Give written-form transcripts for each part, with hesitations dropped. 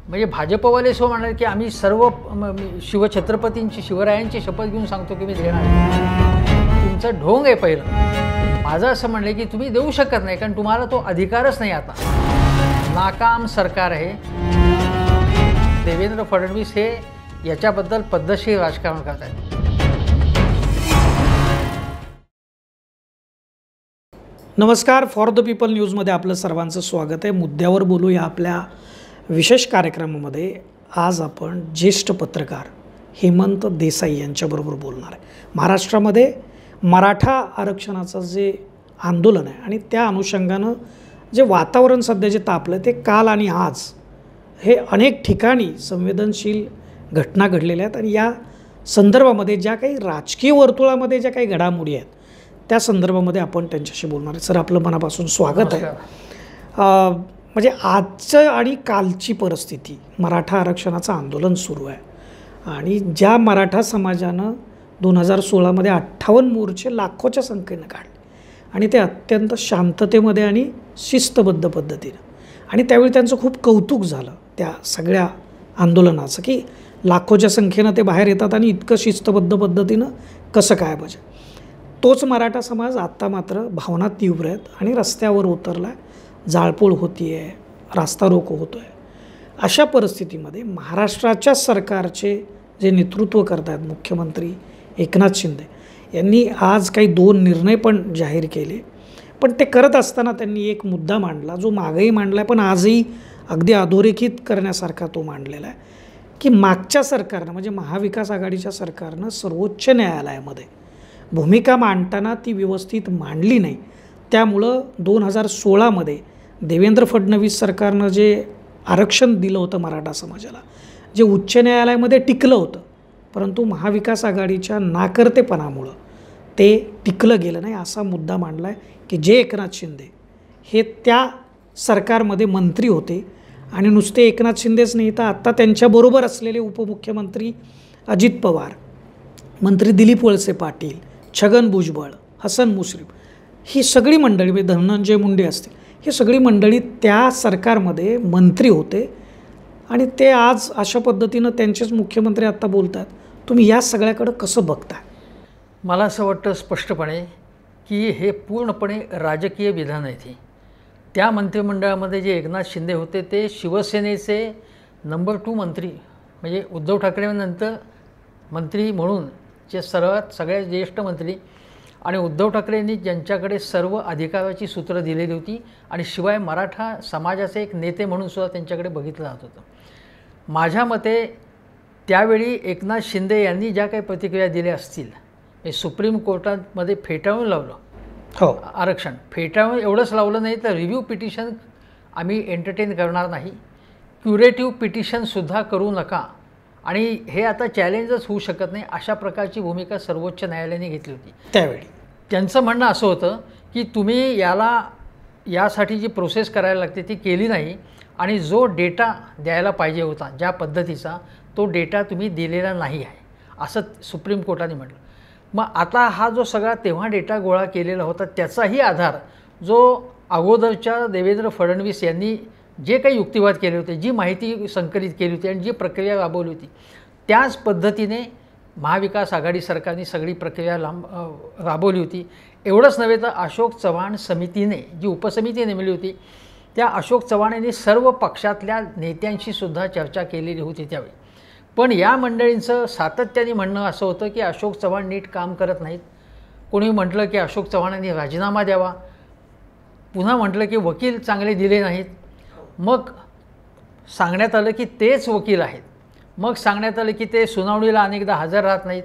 म्हणजे भाजपवाले सो म्हणाले की आम्ही सर्व शिवछत्रपतींची शिवरायांची शपथ घेऊन सांगतो की मी देणार आहे. तुमचं ढोंग आहे पहिलं. माझं असं म्हणलं की तुम्ही देऊ शकत नाही, कारण तुम्हाला तो अधिकारच नाही. आता नाकाम सरकार आहे. देवेंद्र फडणवीस हे याच्याबद्दल पद्धतशीर राजकारण करत आहेत. नमस्कार, फॉर द पीपल न्यूजमध्ये आपलं सर्वांचं स्वागत आहे. मुद्द्यावर बोलूया आपल्या विशेष कार्यक्रमामध्ये. आज आपण ज्येष्ठ पत्रकार हेमंत देसाई यांच्याबरोबर बोलणार आहे. महाराष्ट्रामध्ये मराठा आरक्षणाचं जे आंदोलन आहे आणि त्या अनुषंगानं जे वातावरण सध्या जे तापलं ते काल आणि आज हे अनेक ठिकाणी संवेदनशील घटना घडलेल्या आहेत आणि या संदर्भामध्ये ज्या काही राजकीय वर्तुळामध्ये ज्या काही घडामोडी आहेत त्या संदर्भामध्ये आपण त्यांच्याशी बोलणार आहे. सर, आपलं मनापासून स्वागत आहे. म्हणजे आजचं आणि कालची परिस्थिती, मराठा आरक्षणाचं आंदोलन सुरू आहे आणि ज्या मराठा समाजानं 2016मध्ये 58 मोर्चे लाखोच्या संख्येनं काढले आणि ते अत्यंत शांततेमध्ये आणि शिस्तबद्ध पद्धतीनं, आणि त्यावेळी त्यांचं खूप कौतुक झालं त्या सगळ्या आंदोलनाचं की लाखोच्या संख्येनं ते बाहेर येतात आणि इतकं शिस्तबद्ध पद्धतीनं कसं काय बजे. तोच मराठा समाज आत्ता मात्र भावना तीव्र आहेत आणि रस्त्यावर उतरला आहे. जाळपोळ होती आहे, रास्ता रोको होतो आहे. अशा परिस्थितीमध्ये महाराष्ट्राच्या सरकारचे जे नेतृत्व करत आहेत मुख्यमंत्री एकनाथ शिंदे यांनी आज काही 2 निर्णय पण जाहीर केले. पण ते करत असताना त्यांनी एक मुद्दा मांडला जो मागेही मांडला आहे पण आजही अगदी अधोरेखित करण्यासारखा तो मांडलेला आहे की मागच्या सरकारनं म्हणजे महाविकास आघाडीच्या सरकारनं सर्वोच्च न्यायालयामध्ये भूमिका मांडताना ती व्यवस्थित मांडली नाही. त्यामुळं 2016मध्ये देवेंद्र फडणवीस सरकारनं जे आरक्षण दिलं होतं मराठा समाजाला, जे उच्च न्यायालयामध्ये टिकलं होतं, परंतु महाविकास आघाडीच्या नाकर्तेपणामुळं ते टिकलं गेलं नाही असा मुद्दा मांडला आहे की जे एकनाथ शिंदे हे त्या सरकारमध्ये मंत्री होते आणि नुसते एकनाथ शिंदेच नाही तर आत्ता त्यांच्याबरोबर असलेले उपमुख्यमंत्री अजित पवार, मंत्री दिलीप वळसे पाटील, छगन भुजबळ, हसन मुश्रीफ, ही सगळी मंडळी म्हणजे धनंजय मुंडे असतील, ही सगळी मंडळी त्या सरकारमध्ये मंत्री होते आणि ते आज अशा पद्धतीनं त्यांचेच मुख्यमंत्री आत्ता बोलतात. तुम्ही या सगळ्याकडं कसं बघता? मला असं वाटतं स्पष्टपणे की हे पूर्णपणे राजकीय विधान आहे. ते त्या मंत्रिमंडळामध्ये जे एकनाथ शिंदे होते ते शिवसेनेचे नंबर 2 मंत्री, म्हणजे उद्धव ठाकरेंनंतर मंत्री म्हणून जे सगळ्यात ज्येष्ठ मंत्री, आणि उद्धव ठाकरेंनी ज्यांच्याकडे सर्व अधिकाराची सूत्रं दिलेली होती आणि शिवाय मराठा समाजाचे एक नेते म्हणून सुद्धा त्यांच्याकडे बघितलं जात होतं. माझ्या मते त्यावेळी एकनाथ शिंदे यांनी ज्या काही प्रतिक्रिया दिल्या असतील, हे सुप्रीम कोर्टामध्ये फेटाळून लावलं. हो, आरक्षण फेटाळून एवढंच लावलं नाही तर रिव्ह्यू पिटिशन आम्ही एंटरटेन करणार नाही, क्युरेटिव्ह पिटिशनसुद्धा करू नका आणि हे आता चॅलेंजच होऊ शकत नाही, अशा प्रकारची भूमिका सर्वोच्च न्यायालयाने घेतली होती. त्यावेळी त्यांचं म्हणणं असं होतं की तुम्ही यासाठी जी प्रोसेस करायला लागते ती केली नाही आणि जो डेटा द्यायला पाहिजे होता ज्या पद्धतीचा तो डेटा तुम्ही दिलेला नाही आहे असं सुप्रीम कोर्टाने म्हटलं. मग आता हा जो सगळा तेव्हा डेटा गोळा केलेला होता त्याचाही आधार जो अगोदरच्या देवेंद्र फडणवीस यांनी जे काही युक्तिवाद केले होते, जी माहिती संकलित केली होती आणि जी प्रक्रिया राबवली होती त्याच पद्धतीने महाविकास आघाडी सरकारने सगळी प्रक्रिया राबवली होती. एवढंच नव्हे तर अशोक चव्हाण समितीने जी उपसमिती नेमली होती त्या अशोक चव्हाण यांनी सर्व पक्षातल्या नेत्यांशी सुद्धा चर्चा केलेली होती त्यावेळी. पण या मंडळींचं सातत्याने म्हणणं असं होतं की अशोक चव्हाण नीट काम करत नाहीत. कोणी म्हटलं की अशोक चव्हाणांनी राजीनामा द्यावा, पुन्हा म्हटलं की वकील चांगले दिले नाहीत, मग सांगण्यात आलं की तेच वकील आहेत, मग सांगण्यात आलं की ते सुनावणीला अनेकदा हजर राहत नाहीत,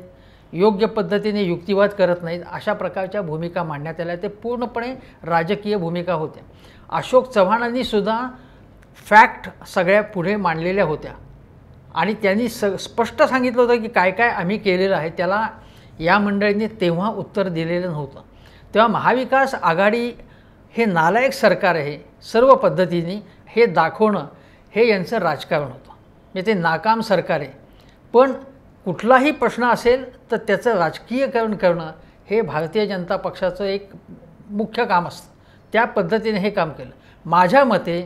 योग्य पद्धतीने युक्तिवाद करत नाहीत, अशा प्रकारच्या भूमिका मांडण्यात आल्या. ते पूर्णपणे राजकीय भूमिका होत्या. अशोक चव्हाणांनी सुद्धा फॅक्ट सगळ्या पुढे मांडलेल्या होत्या आणि त्यांनी स्पष्ट सांगितलं होतं की काय काय आम्ही केलेलं आहे. त्याला या मंडळींनी तेव्हा उत्तर दिलेलं नव्हतं. तेव्हा महाविकास आघाडी हे नालायक सरकार आहे सर्व पद्धतीने हे दाखवणं हे यांचं राजकारण होतं. म्हणजे ते नाकाम सरकार आहे. पण कुठलाही प्रश्न असेल तर त्याचं राजकीयकरण करणं हे भारतीय जनता पक्षाचं एक मुख्य काम असतं. त्या पद्धतीने हे काम केलं. माझ्या मते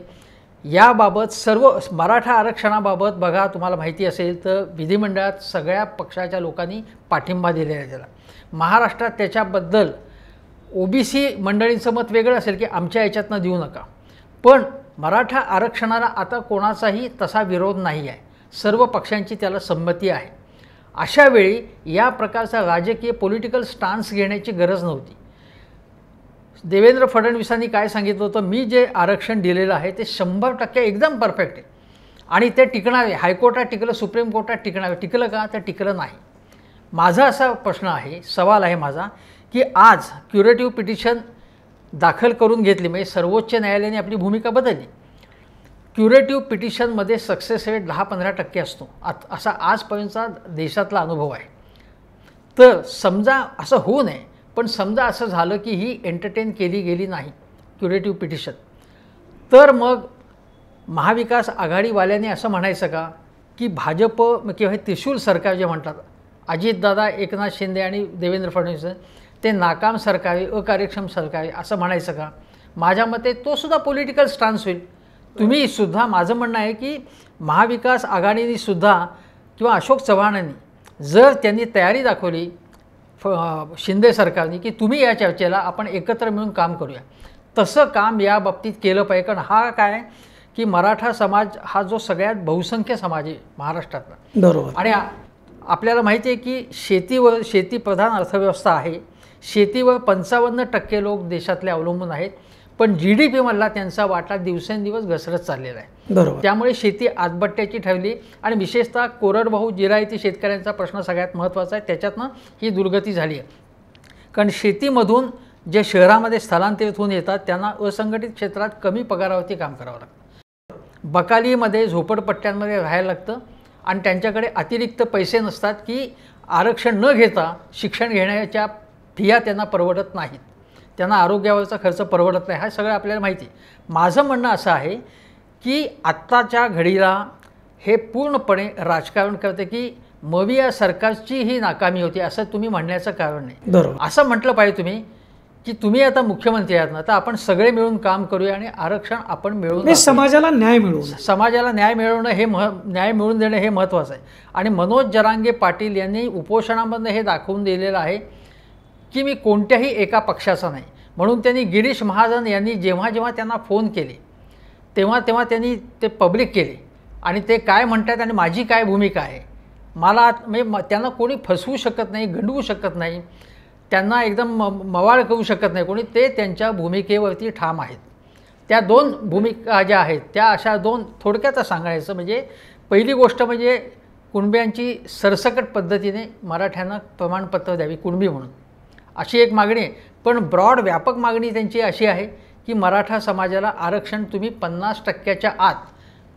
याबाबत सर्व मराठा आरक्षणाबाबत बघा, तुम्हाला माहिती असेल तर विधिमंडळात सगळ्या पक्षाच्या लोकांनी पाठिंबा दिलेला आहे त्याला. महाराष्ट्रात त्याच्याबद्दल ओबीसी मंडळींचं मत वेगळं असेल की आमच्या याच्यातनं देऊ नका, पण मराठा आरक्षणाला आता कोणाचाही तसा विरोध नाही आहे, सर्व पक्षांची त्याला संमती आहे. अशा वेळी या प्रकारचा राजकीय पॉलिटिकल स्टान्स घेण्याची गरज नव्हती. देवेंद्र फडणवीसांनी काय सांगितलं होतं, मी जे आरक्षण दिलेलं आहे ते 100% एकदम परफेक्ट आहे आणि ते टिकणार आहे. हायकोर्टात टिकलं, सुप्रीम कोर्टात टिकणार, टिकलं का? तर टिकलं नाही. माझा असा प्रश्न आहे, सवाल आहे माझा, की आज क्युरेटिव्ह पिटिशन दाखल करून घेतली, म्हणजे सर्वोच्च न्यायालयाने आपली भूमिका बदलली. क्युरेटिव्ह पिटिशनमध्ये सक्सेस रेट 10-15% असतो, असा आजपर्यंतचा देशातला अनुभव आहे. तर समजा असं होऊ नये, पण समजा असं झालं की ही एंटरटेन केली गेली नाही क्युरेटिव्ह पिटिशन, तर मग महाविकास आघाडीवाल्यांनी असं म्हणायचं का की भाजप किंवा हे त्रिशूल सरकार जे म्हणतात, अजितदादा, एकनाथ शिंदे आणि देवेंद्र फडणवीस, ते नाकाम सरकार आहे, अकार्यक्षम सरकार आहे असं म्हणायचं का? माझ्या मते तो सुद्धा पॉलिटिकल स्टान्स होईल. तुम्ही सुद्धा, माझं म्हणणं आहे की महाविकास आघाडीने सुद्धा किंवा अशोक चव्हाणांनी जर त्यांनी तयारी दाखवली शिंदे सरकारने की तुम्ही या चर्चेला आपण एकत्र मिळून काम करूया, तसं काम या बाबतीत केलं पाहिजे. कारण हा काय की मराठा समाज हा जो सगळ्यात बहुसंख्य समाज आहे महाराष्ट्रातला, बरोबर, आणि आपल्याला माहिती आहे की शेतीप्रधान अर्थव्यवस्था आहे. शेतीवर 55% लोक देशातले अवलंबून आहेत, पण GDP मधला त्यांचा वाटा दिवसेंदिवस घसरत चाललेला आहे. बरोबर. त्यामुळे शेती आतबट्ट्याची ठरली आणि विशेषतः कोरडवाहू जिरायती शेतकऱ्यांचा प्रश्न सगळ्यात महत्त्वाचा आहे. त्याच्यातनं ही दुर्गती झाली आहे. कारण शेतीमधून जे शहरामध्ये स्थलांतरित होऊन येतात त्यांना असंघटित क्षेत्रात कमी पगारावरती काम करावं लागतं, बकालीमध्ये झोपडपट्ट्यांमध्ये राहायला लागतं आणि त्यांच्याकडे अतिरिक्त पैसे नसतात की आरक्षण न घेता शिक्षण घेण्याच्या फिया त्यांना परवडत नाहीत, त्यांना आरोग्यावरचा खर्च परवडत नाही. हा सगळं आपल्याला माहिती आहे. माझं म्हणणं असं आहे की आत्ताच्या घडीला हे पूर्णपणे राजकारण करते की मविया सरकारची ही नाकामी होती असं तुम्ही म्हणण्याचं कारण नाही. बरोबर, असं म्हटलं पाहिजे तुम्ही की तुम्ही आता मुख्यमंत्री आहात ना, तर आपण सगळे मिळून काम करूया आणि आरक्षण आपण मिळवून, समाजाला न्याय मिळवून, समाजाला न्याय मिळवणं हे न्याय मिळवून देणं हे महत्त्वाचं आहे. आणि मनोज जरांगे पाटील यांनी उपोषणामधनं हे दाखवून दिलेलं आहे की मी कोणत्याही एका पक्षाचा नाही. म्हणून त्यांनी गिरीश महाजन यांनी जेव्हा जेव्हा त्यांना फोन केले तेव्हा तेव्हा त्यांनी ते पब्लिक केले आणि ते काय म्हणतात आणि माझी काय भूमिका आहे, मला म्हणजे त्यांना कोणी फसवू शकत नाही, गंडवू शकत नाही, त्यांना एकदम मवाळ करू शकत नाही कोणी. ते त्यांच्या भूमिकेवरती ठाम आहेत. त्या 2 भूमिका ज्या आहेत त्या अशा 2 थोडक्यात सांगायचं म्हणजे, पहिली गोष्ट म्हणजे कुणब्यांची सरसकट पद्धतीने मराठ्यांना प्रमाणपत्र द्यावी कुणबी म्हणून, अशी एक मागणी आहे. पण ब्रॉड व्यापक मागणी त्यांची अशी आहे की मराठा समाजाला आरक्षण तुम्ही 50% आत,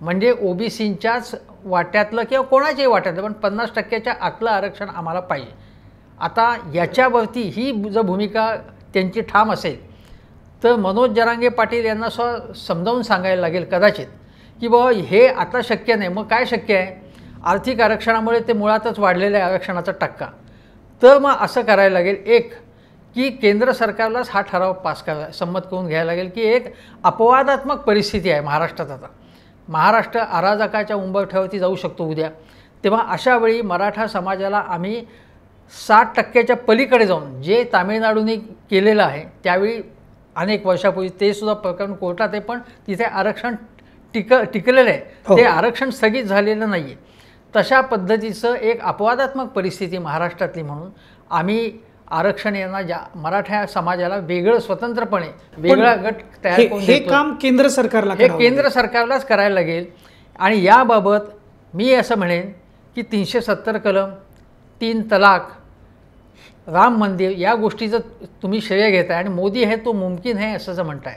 म्हणजे ओबीसींच्याच वाट्यातलं किंवा कोणाच्याही वाट्यातलं, पण 50% आतलं आरक्षण आम्हाला पाहिजे. आता याच्यावरती ही जर भूमिका त्यांची ठाम असेल तर मनोज जरांगे पाटील यांना समजावून सांगायला लागेल कदाचित की बाबा हे आता शक्य नाही. मग काय शक्य आहे? आर्थिक आरक्षणामुळे ते मुळातच वाढलेलं आहे आरक्षणाचा टक्का. तर मग असं करायला लागेल एक की केंद्र सरकारलाच हा ठराव पास संमत करून घ्यायला लागेल की एक अपवादात्मक परिस्थिती आहे महाराष्ट्रात. आता महाराष्ट्र अराजकाच्या उंबरठ्यावरती जाऊ शकतो उद्या. तेव्हा अशा वेळी मराठा समाजाला आम्ही 60% पलीकडे जाऊन, जे तामिळनाडूने केलेलं आहे त्यावेळी अनेक वर्षापूर्वी, ते सुद्धा प्रकरण कोर्टात आहे, पण तिथे आरक्षण टिकलेलं आहे, ते आरक्षण स्थगित झालेलं नाही आहे. तशा पद्धतीचं एक अपवादात्मक परिस्थिती महाराष्ट्रातली म्हणून आम्ही आरक्षण यांना मराठा समाजाला वेगळं स्वतंत्रपणे वेगळा गट तयार करून हे काम केंद्र सरकारला, हे केंद्र सरकारलाच करायला लागेल. आणि याबाबत मी असं म्हणेन की 370 कलम, 3 तलाक, राम मंदिर या गोष्टीचं तुम्ही श्रेय घेताय आणि मोदी है तो मुमकिन है असं म्हणताय,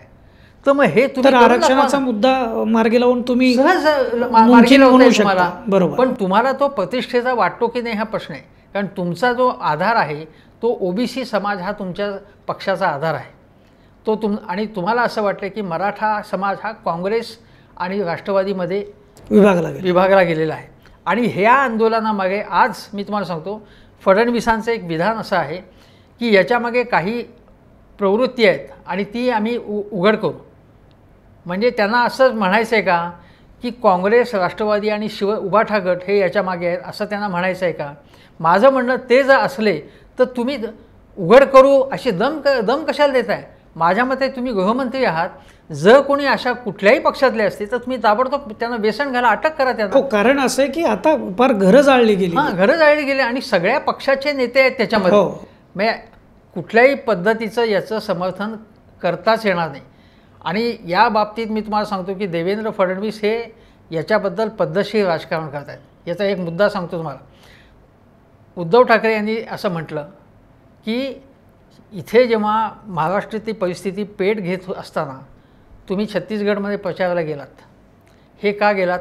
तर मग हे तुम्ही आरक्षणाचा मुद्दा मार्गी लावून तुम्ही सहज मार्गी लावताय तुम्हाला. बरोबर, पण तुम्हाला तो प्रतिष्ठेचा वाटतो की नाही हा प्रश्न आहे. कारण तुमचा जो आधार आहे तो ओबीसी समाज हा तुमच्या पक्षाचा आधार आहे. तो आणि तुम्हाला असं वाटतं की मराठा समाज हा काँग्रेस आणि राष्ट्रवादीमध्ये विभागला गेलेला आहे. आणि ह्या आंदोलनामागे आज मी तुम्हाला सांगतो, फडणवीसांचं एक विधान असं आहे की याच्यामागे काही प्रवृत्ती आहेत आणि ती आम्ही उघड करू. म्हणजे त्यांना असंच म्हणायचं आहे का की काँग्रेस, राष्ट्रवादी आणि उभा ठाकरे हे याच्या मागे आहेत असं त्यांना म्हणायचं आहे का? माझं म्हणणं ते जर असले तर तुम्ही उघड करू अशी दम कशाला देताय? माझ्या मते तुम्ही गृहमंत्री आहात, जर कोणी अशा कुठल्याही पक्षातले असते तर तुम्ही ताबडतोब त्यांना बेसन घाला, अटक करा त्यांना. हो, कारण असं आहे की आता फार घरं जाळली गेली. हां, घरं जाळली गेली आणि सगळ्या पक्षाचे नेते आहेत त्याच्यामध्ये. हो. म्हणजे कुठल्याही पद्धतीचं याचं समर्थन करताच येणार नाही. आणि या बाबतीत मी तुम्हाला सांगतो की देवेंद्र फडणवीस हे याच्याबद्दल पद्धतशीर राजकारण करत आहेत. याचा एक मुद्दा सांगतो तुम्हाला. उद्धव ठाकरे यांनी असं म्हटलं की इथे जेव्हा महाराष्ट्रातली परिस्थिती पेट घेत असताना तुम्ही छत्तीसगडमध्ये प्रचाराला गेलात. हे का गेलात?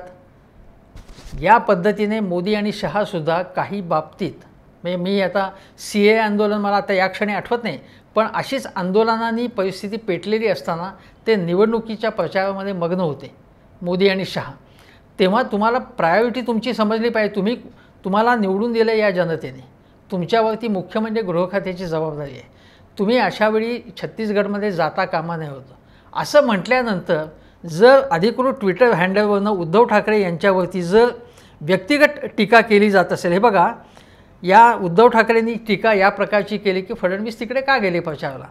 या पद्धतीने मोदी आणि शहासुद्धा काही बाबतीत, म्हणजे मी आता CA आंदोलन मला आता या क्षणी आठवत नाही, पण अशीच आंदोलनांनी परिस्थिती पेटलेली असताना ते निवडणुकीच्या प्रचारामध्ये मग्न होते मोदी आणि शहा. तेव्हा तुम्हाला प्रायोरिटी तुमची समजली पाहिजे. तुम्हाला निवडून दिलं या जनतेने, तुमच्यावरती मुख्य म्हणजे गृह खात्याची जबाबदारी आहे. तुम्ही अशावेळी छत्तीसगडमध्ये जाता कामा नये होतं. असं म्हटल्यानंतर जर अधिकृत ट्विटर हँडलवरनं उद्धव ठाकरे यांच्यावरती जर व्यक्तिगत टीका केली जात असेल, हे बघा, या उद्धव ठाकरेंनी टीका या प्रकारची केली की फडणवीस तिकडे का गेले प्रचाराला?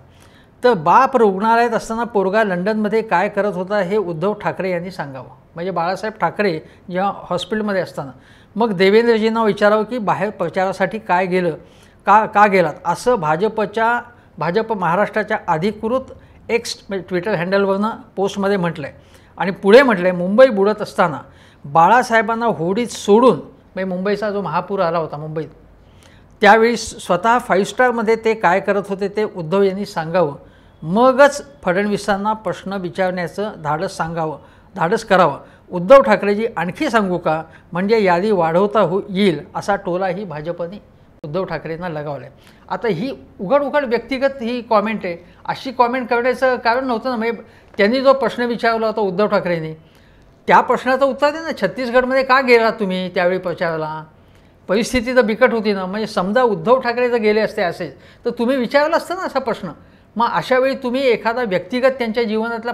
तर बाप रुग्णालयात असताना पोरगा लंडनमध्ये काय करत होता हे उद्धव ठाकरे यांनी सांगावं. म्हणजे बाळासाहेब ठाकरे जेव्हा हॉस्पिटलमध्ये असताना मग देवेंद्रजींना विचारावं की बाहेर प्रचारासाठी काय गेलं, का गेलात, असं भाजप महाराष्ट्राच्या अधिकृत एक्स ट्विटर हँडलवरनं पोस्टमध्ये म्हटलं आहे. आणि पुढे म्हटलं आहे, मुंबई बुडत असताना बाळासाहेबांना होडीत सोडून, म्हणजे मुंबईचा जो महापूर आला होता मुंबईत, त्यावेळी स्वतः 5 स्टारमध्ये ते काय करत होते ते उद्धव यांनी सांगावं. मगच फडणवीसांना प्रश्न विचारण्याचं धाडस करावं. उद्धव ठाकरेजी आणखी सांगू का, म्हणजे यादी वाढवता येईल असा टोलाही भाजपने उद्धव ठाकरेंना लगावला आहे. आता ही उघड व्यक्तिगत ही कॉमेंट आहे. अशी कॉमेंट करण्याचं कारण नव्हतं ना. म्हणजे त्यांनी जो प्रश्न विचारला होता उद्धव ठाकरेंनी, त्या प्रश्नाचं उत्तर द्या ना. छत्तीसगडमध्ये का गेला तुम्ही त्यावेळी प्रचाराला? परिस्थिती तर बिकट होती ना. म्हणजे समजा उद्धव ठाकरे जर गेले असते असेच तर तुम्ही विचारला असतं ना असा प्रश्न. मग अशावेळी तुम्ही एखादा व्यक्तिगत त्यांच्या जीवनातला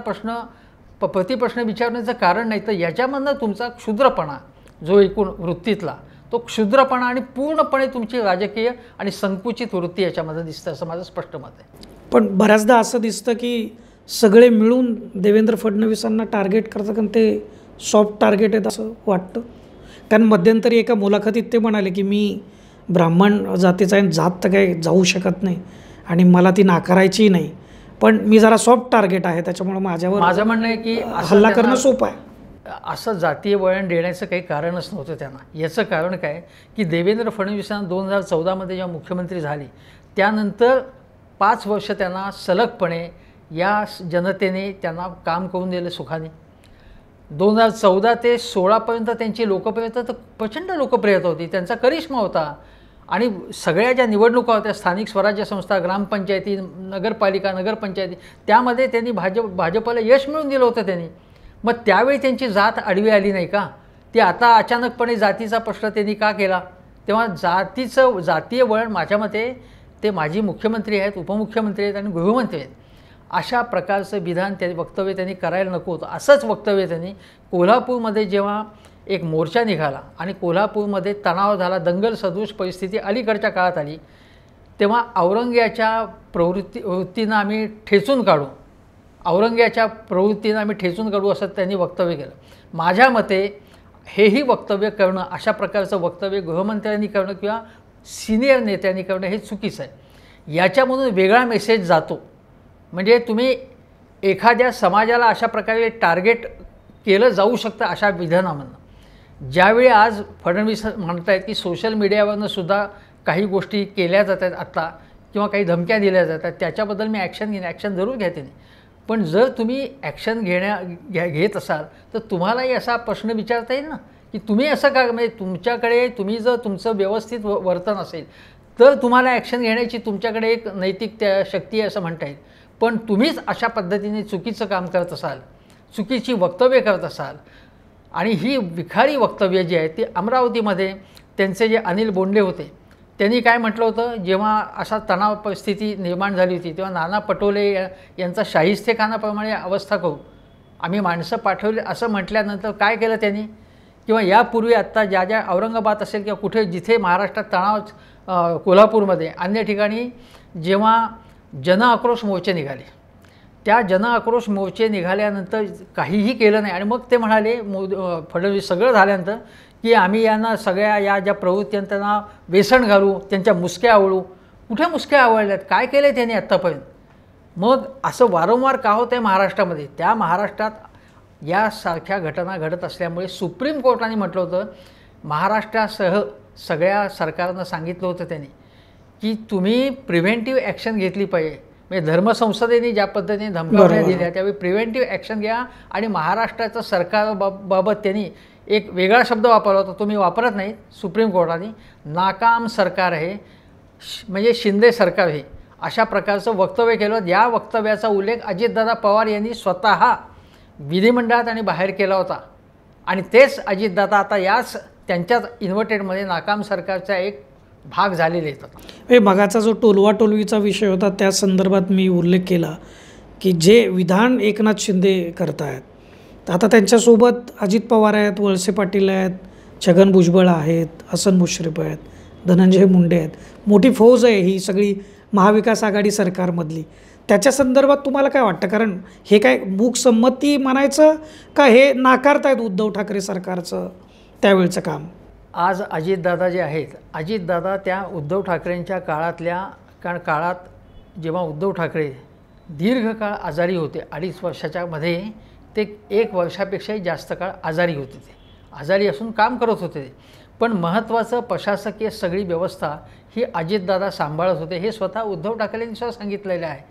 प्रतिप्रश्न विचारण्याचं कारण नाही. तर याच्यामधनं तुमचा क्षुद्रपणा जो एकूण वृत्तीतला तो क्षुद्रपणा आणि पूर्णपणे तुमची राजकीय आणि संकुचित वृत्ती याच्यामध्ये दिसतं, असं माझं स्पष्ट मत आहे. पण बऱ्याचदा असं दिसतं की सगळे मिळून देवेंद्र फडणवीसांना टार्गेट करतात, कारण ते सॉफ्ट टार्गेट आहेत असं वाटतं. कारण मध्यंतरी एका मुलाखतीत ते म्हणाले की मी ब्राह्मण जातीचा आहे, जात तर काही जाऊ शकत नाही आणि मला ती नाकारायची नाही, पण मी जरा सॉफ्ट टार्गेट आहे, त्याच्यामुळे माझं म्हणणं आहे की हल्ला करणं सोपं आहे. असं जातीय वळण देण्याचं काही कारणच नव्हतं त्यांना. याचं कारण काय की देवेंद्र फडणवीसांना 2014मध्ये जेव्हा मुख्यमंत्री झाले त्यानंतर 5 वर्ष त्यांना सलगपणे या जनतेने त्यांना काम करून दिलं सुखाने. 2014 ते 16पर्यंत त्यांची लोकप्रियता तर प्रचंड लोकप्रियता होती, त्यांचा करिश्मा होता. आणि सगळ्या ज्या निवडणुका होत्या, स्थानिक स्वराज्य संस्था, ग्रामपंचायती, नगरपालिका, नगरपंचायती, त्यामध्ये त्यांनी भाजपला यश मिळवून दिलं होतं त्यांनी. मग त्यावेळी त्यांची जात आडवी आली नाही का? ती आता अचानकपणे जातीचा प्रश्न त्यांनी का केला? तेव्हा जातीय वळण माझ्या मते ते माजी मुख्यमंत्री आहेत, उपमुख्यमंत्री आहेत आणि गृहमंत्री आहेत. अशा प्रकारचं विधान वक्तव्य त्यांनी करायला नको होतं. असंच वक्तव्य त्यांनी कोल्हापूरमध्ये जेव्हा एक मोर्चा निघाला आणि कोल्हापूरमध्ये तणाव झाला, दंगल सदृश परिस्थिती अलीकडच्या काळात आली, तेव्हा औरंग्याच्या वृत्तीनं आम्ही ठेचून काढू असं त्यांनी वक्तव्य केलं. माझ्या मते हेही वक्तव्य करणं, अशा प्रकारचं वक्तव्य गृहमंत्र्यांनी करणं किंवा सिनियर नेत्यांनी करणं हे चुकीचं आहे. याच्यामधून वेगळा मेसेज जातो. म्हणजे तुम्ही एखाद्या समाजाला अशा प्रकारे टार्गेट केलं जाऊ शकतं अशा विधानामधनं. ज्यावेळी आज फडणवीस म्हणत आहेत की सोशल मीडियावरनं सुद्धा काही गोष्टी केल्या जात आहेत आत्ता किंवा काही धमक्या दिल्या जातात, त्याच्याबद्दल मी ॲक्शन जरूर घेते नाही. पण जर तुम्ही ॲक्शन घेत असाल तर तुम्हालाही असा प्रश्न विचारता येईल ना की तुम्ही असं का, म्हणजे तुम्ही जर तुमचं व्यवस्थित वर्तन असेल तर तुम्हाला ॲक्शन घेण्याची तुमच्याकडे एक नैतिक शक्ती आहे असं म्हणता येईल. पण तुम्हीच अशा पद्धतीने चुकीचं काम करत असाल, चुकीची वक्तव्य करत असाल, आणि ही विखारी वक्तव्य जी आहेत ती अमरावतीमध्ये त्यांचे जे अनिल बोंडे होते त्यांनी काय म्हटलं होतं, जेव्हा असा तणाव परिस्थिती निर्माण झाली होती तेव्हा नाना पटोले यांचा शाहिस्तेखानाप्रमाणे अवस्था करू आम्ही माणसं पाठवली असं म्हटल्यानंतर काय केलं त्यांनी, किंवा यापूर्वी आत्ता ज्या ज्या औरंगाबाद असेल किंवा कुठे जिथे महाराष्ट्रात तणाव, कोल्हापूरमध्ये अन्य ठिकाणी जेव्हा जनआक्रोश मोर्चे निघाले, त्या जनआक्रोश मोर्चे निघाल्यानंतर काहीही केलं नाही. आणि मग ते म्हणाले फडणवीस सगळं झाल्यानंतर की आम्ही यांना सगळ्या या ज्या प्रवृत्ती त्यांना वेसण घालू, त्यांच्या मुसक्या आवळू. कुठे मुसक्या आवळल्यात, काय केलं आहे त्यांनी आत्तापर्यंत? मग असं वारंवार का होतं आहे महाराष्ट्रामध्ये? त्या महाराष्ट्रात यासारख्या घटना घडत असल्यामुळे सुप्रीम कोर्टाने म्हटलं होतं, महाराष्ट्रासह सगळ्या सरकारनं सांगितलं होतं त्यांनी की तुम्ही प्रिव्हेंटिव्ह ॲक्शन घेतली पाहिजे. म्हणजे धर्मसंसदेने ज्या पद्धतीने धमकावण्या दिल्या त्यावेळी प्रिव्हेंटिव्ह ॲक्शन घ्या. आणि महाराष्ट्राचं सरकारबाबत त्यांनी एक वेगळा शब्द वापरला होता, तो मी वापरत नाही, सुप्रीम कोर्टाने नाकाम सरकार आहे, म्हणजे शिंदे सरकार हे, अशा प्रकारचं वक्तव्य केलं. या वक्तव्याचा उल्लेख अजितदादा पवार यांनी स्वतः विधिमंडळात आणि बाहेर केला होता. आणि तेच अजितदादा आता याच त्यांच्याच इन्व्हर्टेडमध्ये नाकाम सरकारचा एक भाग झालेले आहेत. मगाचा जो टोलवाटोलवीचा विषय होता त्या संदर्भात मी उल्लेख केला की जे विधान एकनाथ शिंदे करतायत, आता त्यांच्यासोबत अजित पवार आहेत, वळसे पाटील आहेत, छगन भुजबळ आहेत, हसन मुश्रीफ आहेत, धनंजय मुंडे आहेत, मोठी फौज आहे ही सगळी महाविकास आघाडी सरकारमधली. त्याच्या संदर्भात तुम्हाला काय वाटतं? कारण हे काय मूकसंमती म्हणायचं का हे नाकारतायत उद्धव ठाकरे सरकारचं त्यावेळचं काम? आज अजितदादा जे आहेत, अजितदादा त्या उद्धव ठाकरेंच्या काळात जेव्हा उद्धव ठाकरे दीर्घकाळ आजारी होते, 2.5 वर्षाच्या मध्ये ते 1 वर्षापेक्षाही जास्त काळ आजारी होते, ते आजारी असून काम करत होते. पण महत्त्वाचं प्रशासकीय सगळी व्यवस्था ही अजितदादा सांभाळत होते, हे स्वतः उद्धव ठाकरेंनी सुद्धा सांगितलेलं आहे.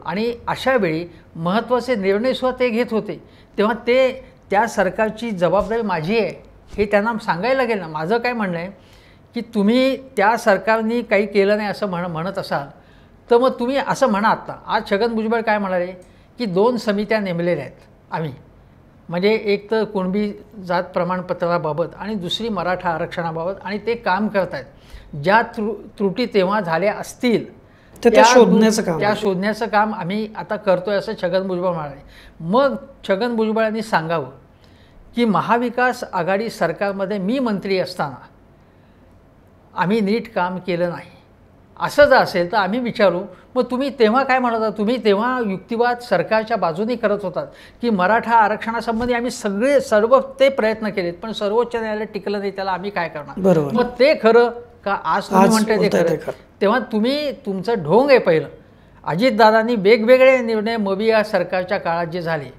आणि अशा वेळी महत्त्वाचे निर्णयसुद्धा ते घेत होते, तेव्हा ते त्या सरकारची जबाबदारी माझी आहे हे त्यांना सांगायला लागेल ना. माझं काय म्हणणं आहे की तुम्ही त्या सरकारने काही केलं नाही असं म्हणत असाल तर मग तुम्ही असं म्हणा. आत्ता आज छगन भुजबळ काय म्हणाले की 2 समित्या नेमलेल्या आहेत आम्ही, म्हणजे एक तर कुणबी जात प्रमाणपत्राबाबत आणि दुसरी मराठा आरक्षणाबाबत, आणि ते काम करत आहेत. ज्या त्रुटी तेव्हा झाल्या असतील त्या शोधण्याचं काम आम्ही आता करतो आहे असं छगन भुजबळ म्हणाले. मग छगन भुजबळांनी सांगावं की महाविकास आघाडी सरकारमध्ये मी मंत्री असताना आम्ही नीट काम केलं नाही, असं जर असेल तर आम्ही विचारू मग तुम्ही तेव्हा काय म्हणत होता? तुम्ही तेव्हा युक्तिवाद सरकारच्या बाजूने करत होतात की मराठा आरक्षणासंबंधी आम्ही सर्व ते प्रयत्न केलेत पण सर्वोच्च न्यायालय टिकलं नाही, त्याला आम्ही काय करणार? मग ते खरं का आज तुम्ही म्हणताय ते खरं? तेव्हा तुम्ही तुमचं ढोंग आहे पहिलं. अजितदादांनी वेगवेगळे निर्णय मविया सरकारच्या काळात जे झाले,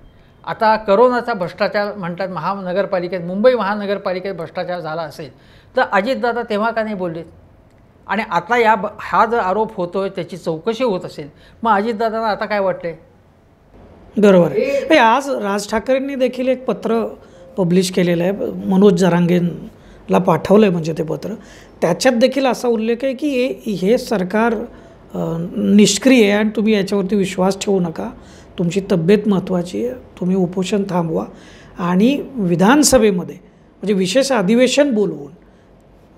आता करोनाचा भ्रष्टाचार म्हणतात महानगरपालिकेत, मुंबई महानगरपालिकेत भ्रष्टाचार झाला असेल तर अजितदादा तेव्हा का नाही बोलले? आणि आता हा जर आरोप होतोय त्याची चौकशी होत असेल मग अजितदादांना आता काय वाटतंय? बरोबर आहे. आज राज ठाकरेंनी देखील एक पत्र पब्लिश केलेलं आहे, मनोज जरांगेंना पाठवलं आहे म्हणजे ते पत्र. त्याच्यात देखील असा उल्लेख आहे की हे सरकार निष्क्रिय आहे आणि तुम्ही याच्यावरती विश्वास ठेवू नका, तुमची तब्येत महत्त्वाची आहे, तुम्ही उपोषण थांबवा आणि विधानसभेमध्ये म्हणजे विशेष अधिवेशन बोलवून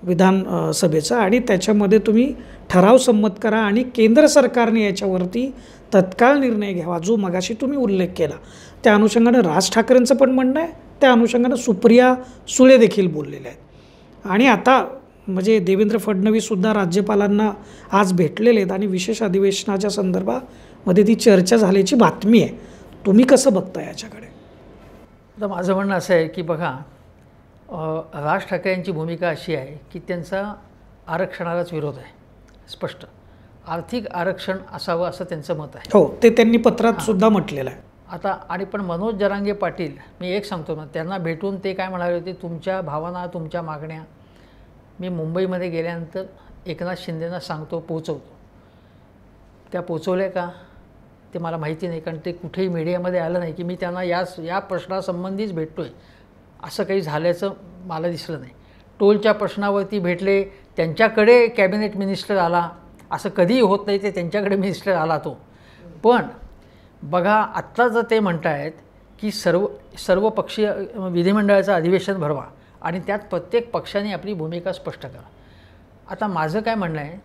विधानसभेचं आणि त्याच्यामध्ये तुम्ही ठराव संमत करा आणि केंद्र सरकारने याच्यावरती तत्काळ निर्णय घ्यावा, जो मगाशी तुम्ही उल्लेख केला. त्या अनुषंगानं राज ठाकरेंचं पण म्हणणं आहे, त्या अनुषंगानं सुप्रिया सुळे देखील बोललेले आहेत. आणि आता म्हणजे देवेंद्र फडणवीससुद्धा राज्यपालांना आज भेटलेले आहेत आणि विशेष अधिवेशनाच्या संदर्भामध्ये ती चर्चा झाल्याची बातमी आहे. तुम्ही कसं बघता याच्याकडे? तर माझं म्हणणं असं आहे की बघा, राज ठाकरेंची भूमिका अशी आहे की त्यांचा आरक्षणालाच विरोध आहे, स्पष्ट आर्थिक आरक्षण असावं असं त्यांचं मत आहे. हो, ते त्यांनी पत्रात सुद्धा म्हटलेलं आहे. आता आणि पण मनोज जरांगे पाटील, मी एक सांगतो ना, त्यांना भेटून ते काय म्हणाले होते, तुमच्या भावना तुमच्या मागण्या मी मुंबईमध्ये गेल्यानंतर एकनाथ शिंदेंना सांगतो, पोचवतो. त्या पोचवल्या का ते मला माहिती नाही, कारण ते कुठेही मीडियामध्ये आलं नाही की मी त्यांना या प्रश्नासंबंधीच भेटतो आहे असं काही झाल्याचं मला दिसलं नाही. टोलच्या प्रश्नावरती भेटले, त्यांच्याकडे कॅबिनेट मिनिस्टर आला, असं कधीही होत नाही, ते त्यांच्याकडे मिनिस्टर आला तो. पण बघा आत्ता जर ते म्हणतायत की सर्व पक्षीय विधिमंडळाचं अधिवेशन भरवा आणि त्यात प्रत्येक पक्षाने आपली भूमिका स्पष्ट करा. आता माझं काय म्हणणं आहे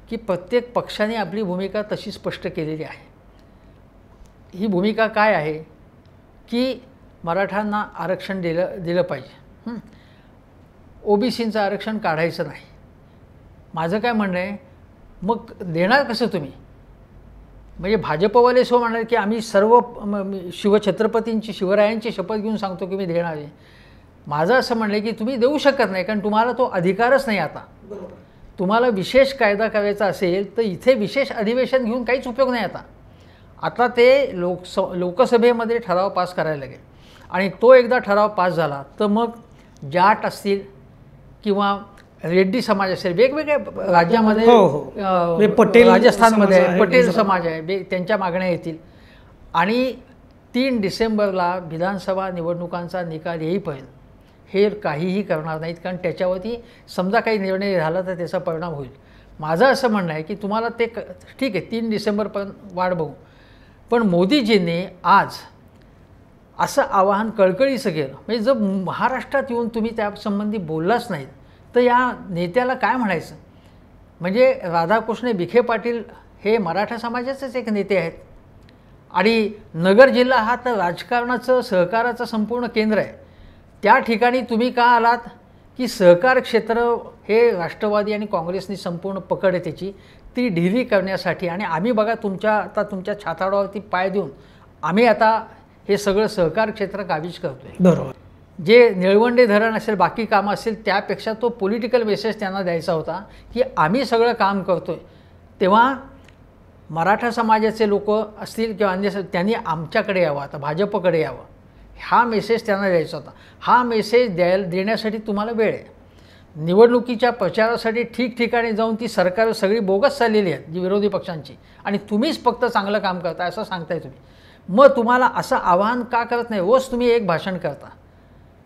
की प्रत्येक पक्षाने आपली भूमिका तशी स्पष्ट केलेली आहे. ही भूमिका काय आहे की मराठ्यांना आरक्षण दिलं पाहिजे, OBCचं आरक्षण काढायचं नाही. माझं काय म्हणणं आहे, मग देणार कसं तुम्ही? म्हणजे भाजपवाले सो म्हणणार की आम्ही सर्व शिवछत्रपतींची शिवरायांची शपथ घेऊन सांगतो की मी देणार आहे. माझं असं म्हणणं आहे की तुम्ही देऊ शकत नाही, कारण तुम्हाला तो अधिकारच नाही. आता तुम्हाला विशेष कायदा करायचा असेल तर इथे विशेष अधिवेशन घेऊन काहीच उपयोग नाही. आता ते लोकसभेमध्ये ठराव पास करायला लागेल, आणि तो एकदा ठराव पास झाला तर मग जाट असतील किंवा रेड्डी समाज असेल, वेगवेगळ्या राज्यामध्ये, पटेल राजस्थानमध्ये पटेल समाज आहे, त्यांच्या मागण्या येतील. आणि 3 डिसेंबरला विधानसभा निवडणुकांचा निकाल येईपर्यंत हे काहीही करणार नाहीत, कारण त्याच्यावरती समजा काही निर्णय झाला तर त्याचा परिणाम होईल. माझं असं म्हणणं आहे की तुम्हाला ते ठीक आहे 3 डिसेंबरपर्यंत वाट बघू, पण मोदीजींनी आज असं आवाहन कळकळीचं केलं. म्हणजे जर महाराष्ट्रात येऊन तुम्ही त्यासंबंधी बोललाच नाहीत तर या नेत्याला काय म्हणायचं? म्हणजे राधाकृष्ण विखे पाटील हे मराठा समाजाचेच एक नेते आहेत, आणि नगर जिल्हा हा तर राजकारणाचं सहकाराचं संपूर्ण केंद्र आहे. त्या ठिकाणी तुम्ही का आलात की सहकार क्षेत्र हे राष्ट्रवादी आणि काँग्रेसनी संपूर्ण पकड आहे त्याची, ती ढिली करण्यासाठी. आणि आम्ही बघा तुमच्या छाताडावरती पाय देऊन आम्ही आता हे सगळं सहकार क्षेत्र काबीज करतोय. बरोबर. जे निळवंडे धरण असेल, बाकी कामं असेल, त्यापेक्षा तो पॉलिटिकल मेसेज त्यांना द्यायचा होता की आम्ही सगळं काम करतोय. तेव्हा मराठा समाजाचे लोक असतील किंवा अन्य, त्यांनी आमच्याकडे यावं, आता भाजपकडे यावं, हा मेसेज त्यांना द्यायचा होता. हा मेसेज देण्यासाठी तुम्हाला वेळ आहे. निवडणुकीच्या प्रचारासाठी ठिकठिकाणी जाऊन ती सरकार सगळी बोगस चाललेली आहेत जी विरोधी पक्षांची, आणि तुम्हीच फक्त चांगलं काम करताय असं सांगताय तुम्ही. मग तुम्हाला असं आवाहन का करत नाही? रोज तुम्ही एक भाषण करता,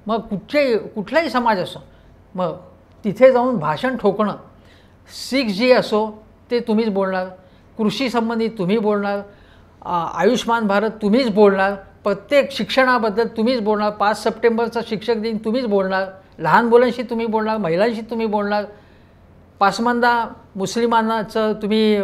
मग कुठलाही समाज असो, मग तिथे जाऊन भाषण ठोकणं. 6G असो ते तुम्हीच बोलणार, कृषी संबंधित तुम्ही बोलणार, आयुष्मान भारत तुम्हीच बोलणार, प्रत्येक शिक्षणाबद्दल तुम्हीच बोलणार, 5 सप्टेंबरचा शिक्षक दिन तुम्हीच बोलणार, लहान मुलांशी तुम्ही बोलणार, महिलांशी तुम्ही बोलणार, पासमंदा मुस्लिमांनाचं तुम्ही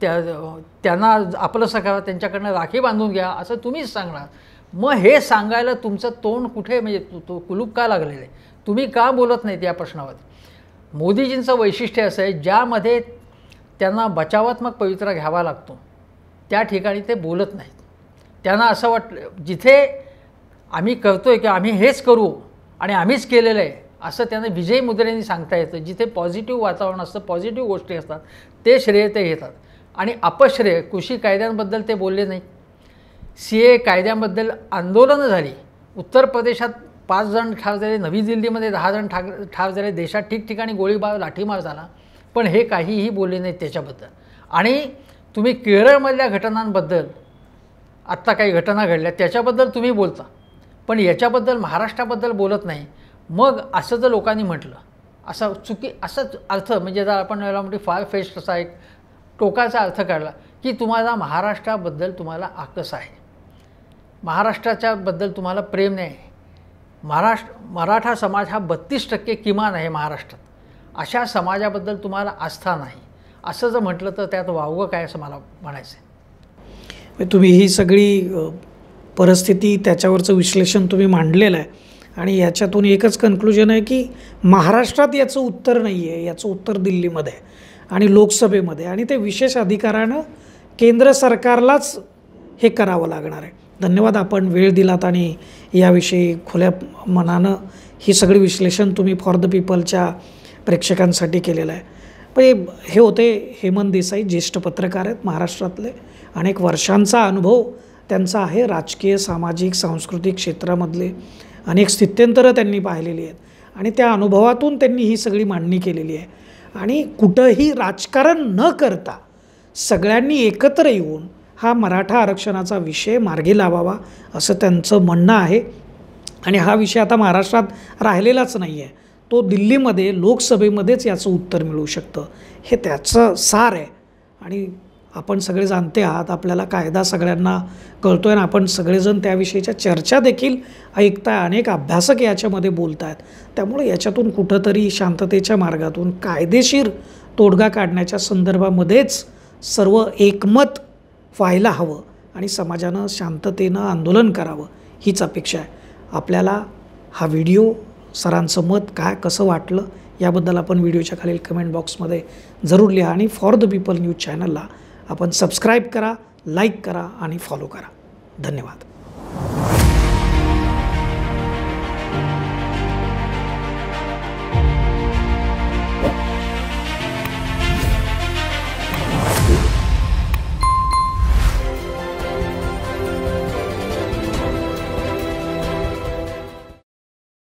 त्यांना आपलंसं करा, त्यांच्याकडनं राखी बांधून घ्या असं तुम्हीच सांगणार. मग हे सांगायला तुमचं तोंड कुठे, म्हणजे तो कुलूप का लागलेलं आहे? तुम्ही का बोलत नाहीत या प्रश्नावर? मोदीजींचं वैशिष्ट्य असं आहे, ज्यामध्ये त्यांना बचावात्मक पवित्रा घ्यावा लागतो त्या ठिकाणी ते बोलत नाहीत. त्यांना असं वाटलं जिथे आम्ही करतोय की आम्ही हेच करू आणि आम्हीच केलेलं आहे असं त्यांना विजयी मुद्रेने सांगता येतं. जिथे पॉझिटिव्ह वातावरण असतं, पॉझिटिव्ह गोष्टी असतात, ते श्रेय ते घेतात. आणि अपश्रेय कृषी कायद्यांबद्दल ते बोलले नाही. CA कायद्याबद्दल आंदोलनं झाली. उत्तर प्रदेशात 5 जण ठार झाले, नवी दिल्लीमध्ये 10 जण ठार झाले, देशात ठिकठिकाणी गोळीबार लाठीमार झाला, पण हे काहीही बोलले नाहीत त्याच्याबद्दल. आणि तुम्ही केरळमधल्या घटनांबद्दल, आत्ता काही घटना घडल्या त्याच्याबद्दल तुम्ही बोलता, पण याच्याबद्दल महाराष्ट्राबद्दल बोलत नाही. मग असं जर लोकांनी म्हटलं, असंच अर्थ, म्हणजे जर आपण याला म्हणजे फार फेस्ट असा एक टोकाचा अर्थ काढला की तुम्हाला महाराष्ट्राबद्दल तुम्हाला आकस आहे, महाराष्ट्राच्याबद्दल तुम्हाला प्रेम नाही. मराठा समाज हा 32% किमान आहे महाराष्ट्रात, अशा समाजाबद्दल तुम्हाला आस्था नाही, असं जर म्हटलं तर त्यात वावगं काय असं मला म्हणायचं आहे. तुम्ही ही सगळी परिस्थिती, त्याच्यावरचं विश्लेषण तुम्ही मांडलेलं आहे, आणि याच्यातून एकच कन्क्लुजन आहे की महाराष्ट्रात याचं उत्तर नाही आहे, याचं उत्तर दिल्लीमध्ये आणि लोकसभेमध्ये, आणि ते विशेष अधिकारानं केंद्र सरकारलाच हे करावं लागणार आहे. धन्यवाद, आपण वेळ दिलात आणि याविषयी खुल्या मनानं ही सगळी विश्लेषण तुम्ही फॉर द पीपलच्या प्रेक्षकांसाठी केलेलं आहे. पण हे होते हेमंत देसाई, ज्येष्ठ पत्रकार आहेत, महाराष्ट्रातले. अनेक वर्षांचा अनुभव त्यांचा आहे. राजकीय, सामाजिक, सांस्कृतिक क्षेत्रामधले अनेक स्थित्यंतरं त्यांनी पाहिलेली आहेत, आणि त्या अनुभवातून त्यांनी ही सगळी मांडणी केलेली आहे. आणि कुठंही राजकारण न करता सगळ्यांनी एकत्र येऊन हा मराठा आरक्षणाचा विषय मार्गी लावावा असं त्यांचं म्हणणं आहे. आणि हा विषय आता महाराष्ट्रात राहिलेलाच नाही आहे, तो दिल्लीमध्ये लोकसभेमध्येच याचं उत्तर मिळू शकतं, हे त्याचं सार आहे. आणि आपण सगळे जाणते आहात, आपल्याला कायदा सगळ्यांना कळतो आहे, आणि आपण सगळेजण त्याविषयीच्या चर्चा देखील ऐकताय, अनेक अभ्यासक याच्यामध्ये बोलत आहेत. त्यामुळे याच्यातून कुठंतरी शांततेच्या मार्गातून कायदेशीर तोडगा काढण्याच्या संदर्भामध्येच सर्व एकमत व्हायला हवं, आणि समाजानं शांततेनं आंदोलन करावं, हीच अपेक्षा आहे. आपल्याला हा व्हिडिओ सरांचं मत काय कसं वाटलं याबद्दल आपण व्हिडिओच्या खालील कमेंट बॉक्समध्ये जरूर लिहा आणि फॉर द पीपल न्यूज चॅनलला आपण सबस्क्राईब करा, लाईक करा आणि फॉलो करा. धन्यवाद.